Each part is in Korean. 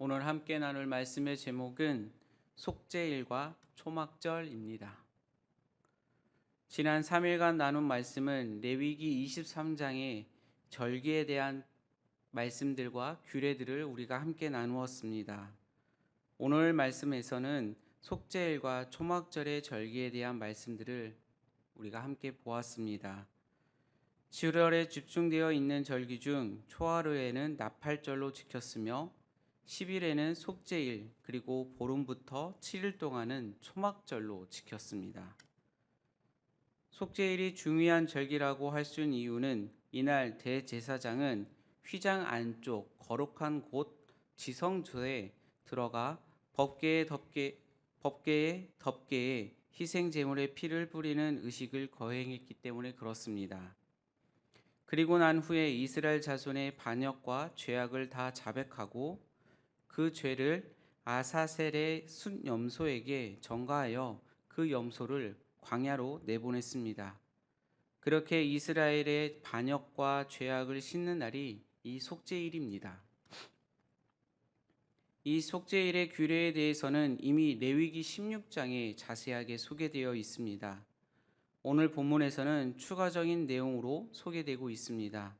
오늘 함께 나눌 말씀의 제목은 속죄일과 초막절입니다. 지난 3일간 나눈 말씀은 레위기 23장의 절기에 대한 말씀들과 규례들을 우리가 함께 나누었습니다. 오늘 말씀에서는 속죄일과 초막절의 절기에 대한 말씀들을 우리가 함께 보았습니다. 7월에 집중되어 있는 절기 중 초하루에는 나팔절로 지켰으며 10일에는 속죄일 그리고 보름부터 7일 동안은 초막절로 지켰습니다. 속죄일이 중요한 절기라고 할 수 있는 이유는 이날 대제사장은 휘장 안쪽 거룩한 곳 지성소에 들어가 법궤의 덮개에 희생 제물의 피를 뿌리는 의식을 거행했기 때문에 그렇습니다. 그리고 난 후에 이스라엘 자손의 반역과 죄악을 다 자백하고 그 죄를 아사셀의 숫염소에게 전가하여 그 염소를 광야로 내보냈습니다. 그렇게 이스라엘의 반역과 죄악을 씻는 날이 이 속죄일입니다. 이 속죄일의 규례에 대해서는 이미 레위기 16장에 자세하게 소개되어 있습니다. 오늘 본문에서는 추가적인 내용으로 소개되고 있습니다.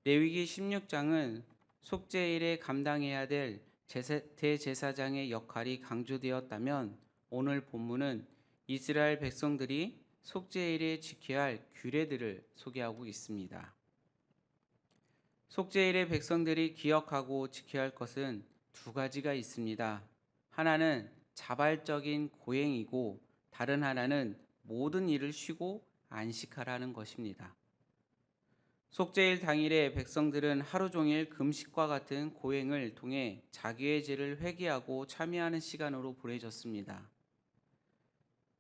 레위기 16장은 속죄일에 감당해야 될 대제사장의 역할이 강조되었다면 오늘 본문은 이스라엘 백성들이 속죄일에 지켜야 할 규례들을 소개하고 있습니다. 속죄일에 백성들이 기억하고 지켜야 할 것은 두 가지가 있습니다. 하나는 자발적인 고행이고 다른 하나는 모든 일을 쉬고 안식하라는 것입니다. 속죄일 당일에 백성들은 하루 종일 금식과 같은 고행을 통해 자기의 죄를 회개하고 참여하는 시간으로 보내졌습니다.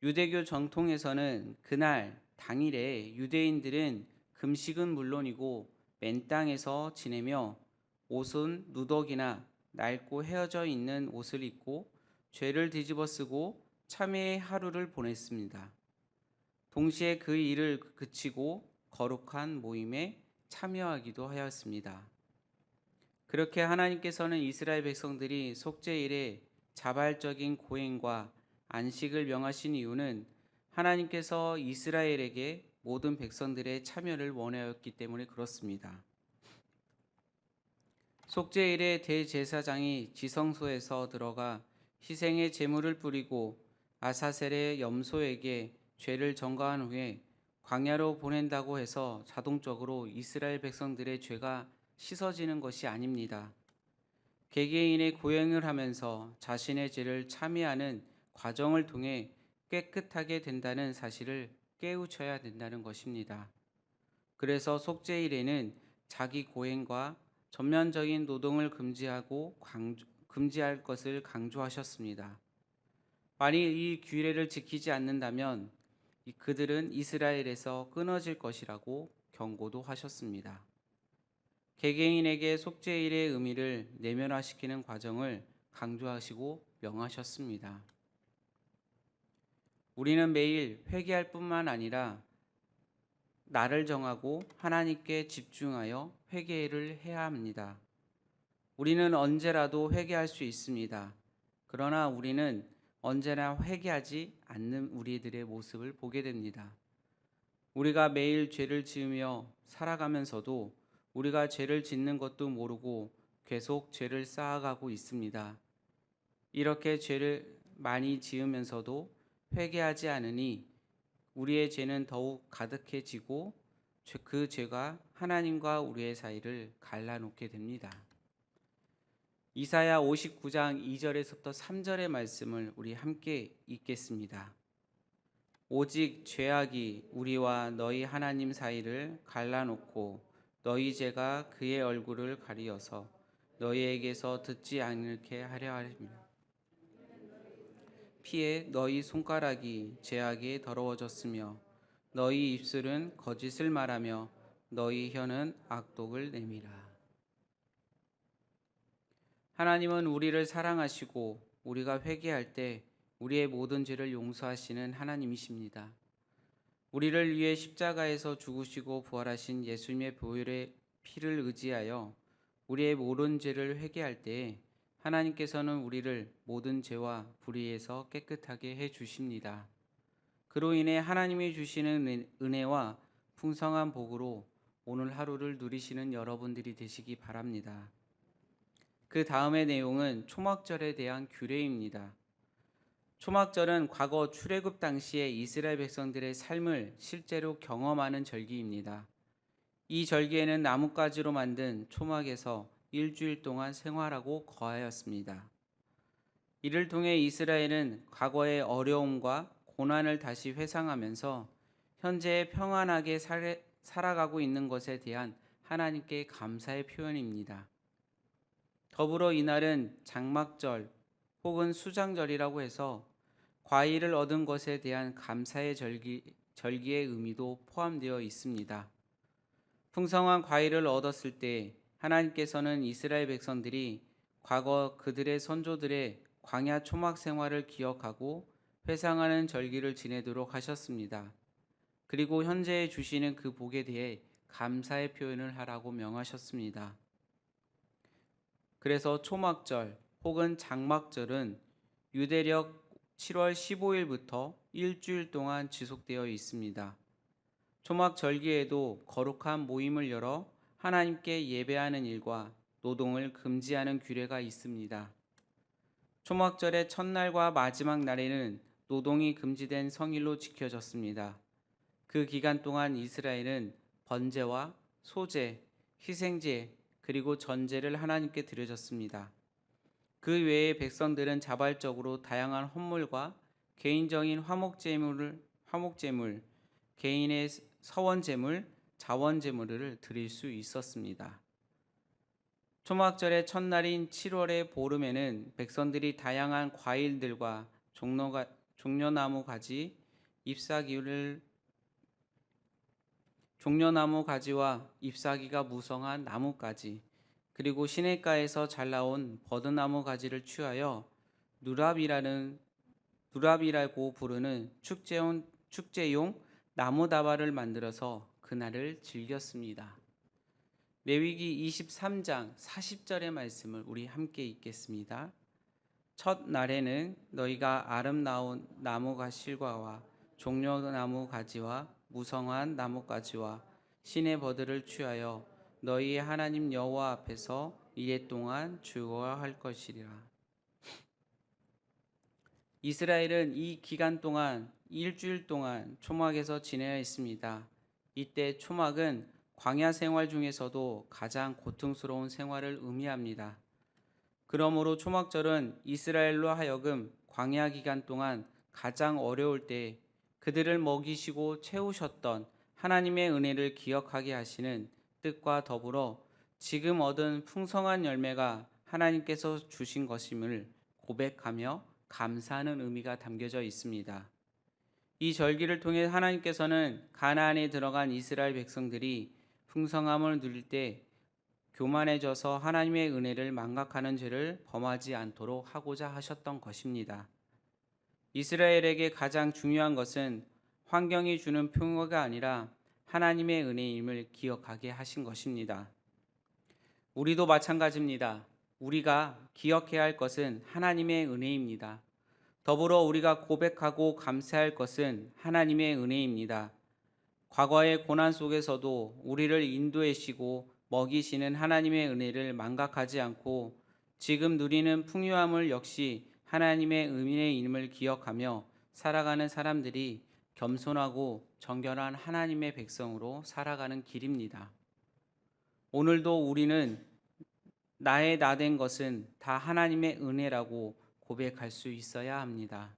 유대교 정통에서는 그날 당일에 유대인들은 금식은 물론이고 맨 땅에서 지내며 옷은 누더기나 낡고 헤어져 있는 옷을 입고 죄를 뒤집어 쓰고 참회의 하루를 보냈습니다. 동시에 그 일을 그치고 거룩한 모임에 참여하기도 하였습니다. 그렇게 하나님께서는 이스라엘 백성들이 속죄일에 자발적인 고행과 안식을 명하신 이유는 하나님께서 이스라엘에게 모든 백성들의 참여를 원하였기 때문에 그렇습니다. 속죄일에 대제사장이 지성소에서 들어가 희생의 제물을 뿌리고 아사셀의 염소에게 죄를 전가한 후에 광야로 보낸다고 해서 자동적으로 이스라엘 백성들의 죄가 씻어지는 것이 아닙니다. 개개인의 고행을 하면서 자신의 죄를 참회하는 과정을 통해 깨끗하게 된다는 사실을 깨우쳐야 된다는 것입니다. 그래서 속죄일에는 자기 고행과 전면적인 노동을 금지할 것을 강조하셨습니다. 만일 이 규례를 지키지 않는다면 그들은 이스라엘에서 끊어질 것이라고 경고도 하셨습니다. 개개인에게 속죄일의 의미를 내면화시키는 과정을 강조하시고 명하셨습니다. 우리는 매일 회개할 뿐만 아니라 날을 정하고 하나님께 집중하여 회개를 해야 합니다. 우리는 언제라도 회개할 수 있습니다. 그러나 우리는 언제나 회개하지 않는 우리들의 모습을 보게 됩니다. 우리가 매일 죄를 지으며 살아가면서도 우리가 죄를 짓는 것도 모르고 계속 죄를 쌓아가고 있습니다. 이렇게 죄를 많이 지으면서도 회개하지 않으니 우리의 죄는 더욱 가득해지고 그 죄가 하나님과 우리의 사이를 갈라놓게 됩니다. 이사야 59장 2절에서부터 3절의 말씀을 우리 함께 읽겠습니다. 오직 죄악이 우리와 너희 하나님 사이를 갈라놓고 너희 죄가 그의 얼굴을 가리어서 너희에게서 듣지 않게 하려 함이라. 피에 너희 손가락이 죄악에 더러워졌으며 너희 입술은 거짓을 말하며 너희 혀는 악독을 내밀어. 하나님은 우리를 사랑하시고 우리가 회개할 때 우리의 모든 죄를 용서하시는 하나님이십니다. 우리를 위해 십자가에서 죽으시고 부활하신 예수님의 보혈의 피를 의지하여 우리의 모든 죄를 회개할 때 하나님께서는 우리를 모든 죄와 불의에서 깨끗하게 해 주십니다. 그로 인해 하나님이 주시는 은혜와 풍성한 복으로 오늘 하루를 누리시는 여러분들이 되시기 바랍니다. 그 다음의 내용은 초막절에 대한 규례입니다. 초막절은 과거 출애굽 당시에 이스라엘 백성들의 삶을 실제로 경험하는 절기입니다. 이 절기에는 나뭇가지로 만든 초막에서 일주일 동안 생활하고 거하였습니다. 이를 통해 이스라엘은 과거의 어려움과 고난을 다시 회상하면서 현재 평안하게 살아가고 있는 것에 대한 하나님께 감사의 표현입니다. 더불어 이날은 장막절 혹은 수장절이라고 해서 과일을 얻은 것에 대한 감사의 절기의 의미도 포함되어 있습니다. 풍성한 과일을 얻었을 때 하나님께서는 이스라엘 백성들이 과거 그들의 선조들의 광야 초막 생활을 기억하고 회상하는 절기를 지내도록 하셨습니다. 그리고 현재 주시는 그 복에 대해 감사의 표현을 하라고 명하셨습니다. 그래서 초막절 혹은 장막절은 유대력 7월 15일부터 일주일 동안 지속되어 있습니다. 초막 절기에도 거룩한 모임을 열어 하나님께 예배하는 일과 노동을 금지하는 규례가 있습니다. 초막절의 첫날과 마지막 날에는 노동이 금지된 성일로 지켜졌습니다. 그 기간 동안 이스라엘은 번제와 소제, 희생제, 그리고 전제를 하나님께 드려졌습니다. 그 외에 백성들은 자발적으로 다양한 헌물과 개인적인 화목제물, 개인의 서원제물, 자원제물을 드릴 수 있었습니다. 초막절의 첫날인 7월의 보름에는 백성들이 다양한 과일들과 종려나무 가지, 종려나무 가지와 잎사귀가 무성한 나뭇가지, 그리고 시냇가에서 잘 나온 버드나무 가지를 취하여 누랍이라고 부르는 축제용 나무다발을 만들어서 그날을 즐겼습니다. 레위기 23장 40절의 말씀을 우리 함께 읽겠습니다. 첫 날에는 너희가 아름다운 나무가 실과와 종려나무 가지와 무성한 나뭇가지와 시내 버드를 취하여 너희의 하나님 여호와 앞에서 이레 동안 즐거워할 것이리라. 이스라엘은 이 기간 동안 일주일 동안 초막에서 지내야 했습니다. 이때 초막은 광야 생활 중에서도 가장 고통스러운 생활을 의미합니다. 그러므로 초막절은 이스라엘로 하여금 광야 기간 동안 가장 어려울 때 그들을 먹이시고 채우셨던 하나님의 은혜를 기억하게 하시는 뜻과 더불어 지금 얻은 풍성한 열매가 하나님께서 주신 것임을 고백하며 감사하는 의미가 담겨져 있습니다. 이 절기를 통해 하나님께서는 가나안에 들어간 이스라엘 백성들이 풍성함을 누릴 때 교만해져서 하나님의 은혜를 망각하는 죄를 범하지 않도록 하고자 하셨던 것입니다. 이스라엘에게 가장 중요한 것은 환경이 주는 평화가 아니라 하나님의 은혜임을 기억하게 하신 것입니다. 우리도 마찬가지입니다. 우리가 기억해야 할 것은 하나님의 은혜입니다. 더불어 우리가 고백하고 감사할 것은 하나님의 은혜입니다. 과거의 고난 속에서도 우리를 인도하시고 먹이시는 하나님의 은혜를 망각하지 않고 지금 누리는 풍요함을 역시 하나님의 은혜임을 기억하며 살아가는 사람들이 겸손하고 정결한 하나님의 백성으로 살아가는 길입니다. 오늘도 우리는 나의 나된 것은 다 하나님의 은혜라고 고백할 수 있어야 합니다.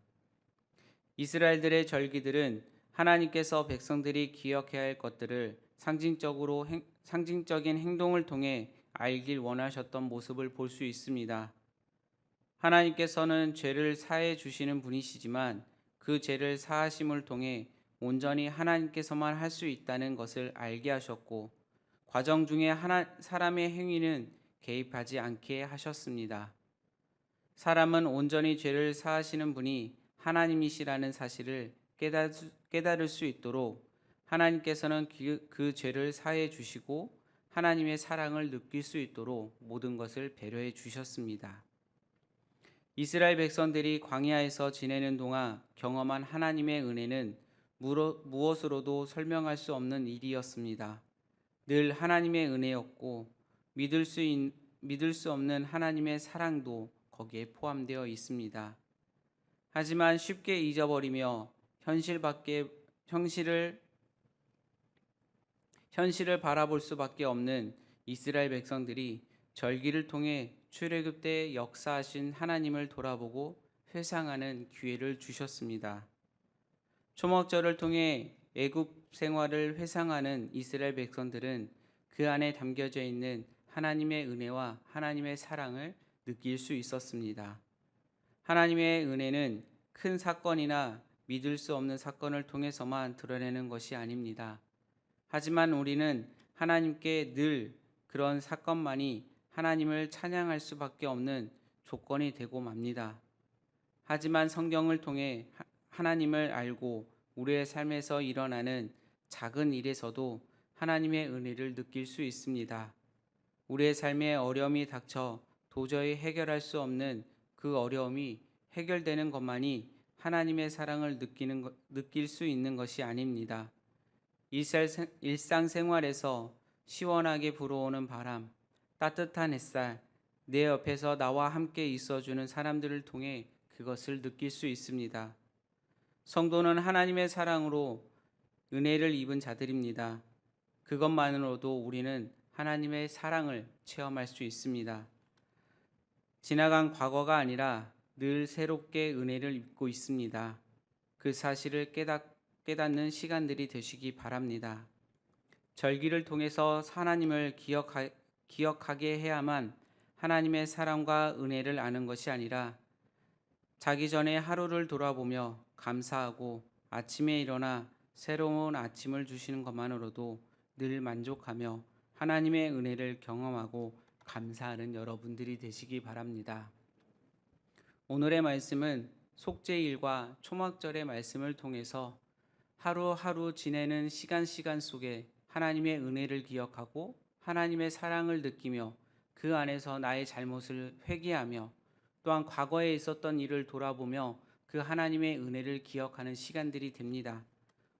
이스라엘들의 절기들은 하나님께서 백성들이 기억해야 할 것들을 상징적인 행동을 통해 알길 원하셨던 모습을 볼 수 있습니다. 하나님께서는 죄를 사해 주시는 분이시지만 그 죄를 사하심을 통해 온전히 하나님께서만 할 수 있다는 것을 알게 하셨고 과정 중에 사람의 행위는 개입하지 않게 하셨습니다. 사람은 온전히 죄를 사하시는 분이 하나님이시라는 사실을 깨달을 수 있도록 하나님께서는 그 죄를 사해 주시고 하나님의 사랑을 느낄 수 있도록 모든 것을 배려해 주셨습니다. 이스라엘 백성들이 광야에서 지내는 동안 경험한 하나님의 은혜는 무엇으로도 설명할 수 없는 일이었습니다. 늘 하나님의 은혜였고 믿을 수 없는 하나님의 사랑도 거기에 포함되어 있습니다. 하지만 쉽게 잊어버리며 현실을 바라볼 수밖에 없는 이스라엘 백성들이 절기를 통해 출애굽 때 역사하신 하나님을 돌아보고 회상하는 기회를 주셨습니다. 초막절을 통해 애굽 생활을 회상하는 이스라엘 백성들은 그 안에 담겨져 있는 하나님의 은혜와 하나님의 사랑을 느낄 수 있었습니다. 하나님의 은혜는 큰 사건이나 믿을 수 없는 사건을 통해서만 드러내는 것이 아닙니다. 하지만 우리는 하나님께 늘 그런 사건만이 하나님을 찬양할 수밖에 없는 조건이 되고 맙니다. 하지만 성경을 통해 하나님을 알고 우리의 삶에서 일어나는 작은 일에서도 하나님의 은혜를 느낄 수 있습니다. 우리의 삶에 어려움이 닥쳐 도저히 해결할 수 없는 그 어려움이 해결되는 것만이 하나님의 사랑을 느낄 수 있는 것이 아닙니다. 일상생활에서 시원하게 불어오는 바람, 따뜻한 햇살, 내 옆에서 나와 함께 있어주는 사람들을 통해 그것을 느낄 수 있습니다. 성도는 하나님의 사랑으로 은혜를 입은 자들입니다. 그것만으로도 우리는 하나님의 사랑을 체험할 수 있습니다. 지나간 과거가 아니라 늘 새롭게 은혜를 입고 있습니다. 그 사실을 깨닫는 시간들이 되시기 바랍니다. 절기를 통해서 하나님을 기억하게 해야만 하나님의 사랑과 은혜를 아는 것이 아니라 자기 전에 하루를 돌아보며 감사하고 아침에 일어나 새로운 아침을 주시는 것만으로도 늘 만족하며 하나님의 은혜를 경험하고 감사하는 여러분들이 되시기 바랍니다. 오늘의 말씀은 속죄일과 초막절의 말씀을 통해서 하루하루 지내는 시간 속에 하나님의 은혜를 기억하고 하나님의 사랑을 느끼며 그 안에서 나의 잘못을 회개하며 또한 과거에 있었던 일을 돌아보며 그 하나님의 은혜를 기억하는 시간들이 됩니다.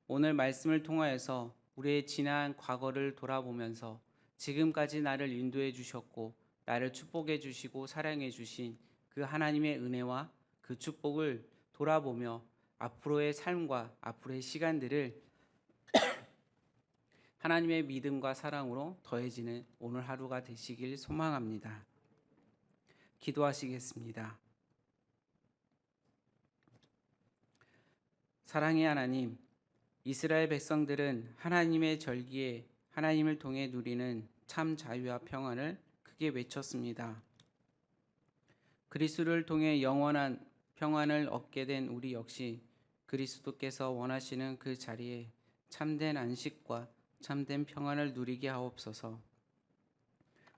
오늘 말씀을 통하여서 우리의 지난 과거를 돌아보면서 지금까지 나를 인도해 주셨고 나를 축복해 주시고 사랑해 주신 그 하나님의 은혜와 그 축복을 돌아보며 앞으로의 삶과 앞으로의 시간들을 하나님의 믿음과 사랑으로 더해지는 오늘 하루가 되시길 소망합니다. 기도하시겠습니다. 사랑의 하나님, 이스라엘 백성들은 하나님의 절기에 하나님을 통해 누리는 참 자유와 평안을 크게 외쳤습니다. 그리스도를 통해 영원한 평안을 얻게 된 우리 역시 그리스도께서 원하시는 그 자리에 참된 안식과 참된 평안을 누리게 하옵소서.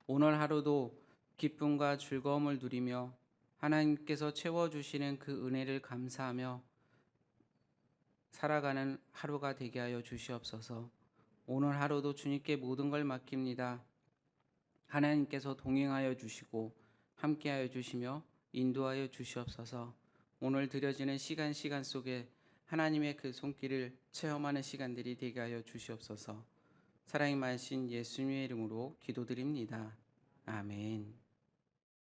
오늘 하루도 기쁨과 즐거움을 누리며 하나님께서 채워주시는 그 은혜를 감사하며 살아가는 하루가 되게 하여 주시옵소서. 오늘 하루도 주님께 모든 걸 맡깁니다. 하나님께서 동행하여 주시고 함께하여 주시며 인도하여 주시옵소서. 오늘 드려지는 시간 속에 하나님의 그 손길을 체험하는 시간들이 되게 하여 주시옵소서. 사랑이 많으신 예수님의 이름으로 기도드립니다. 아멘.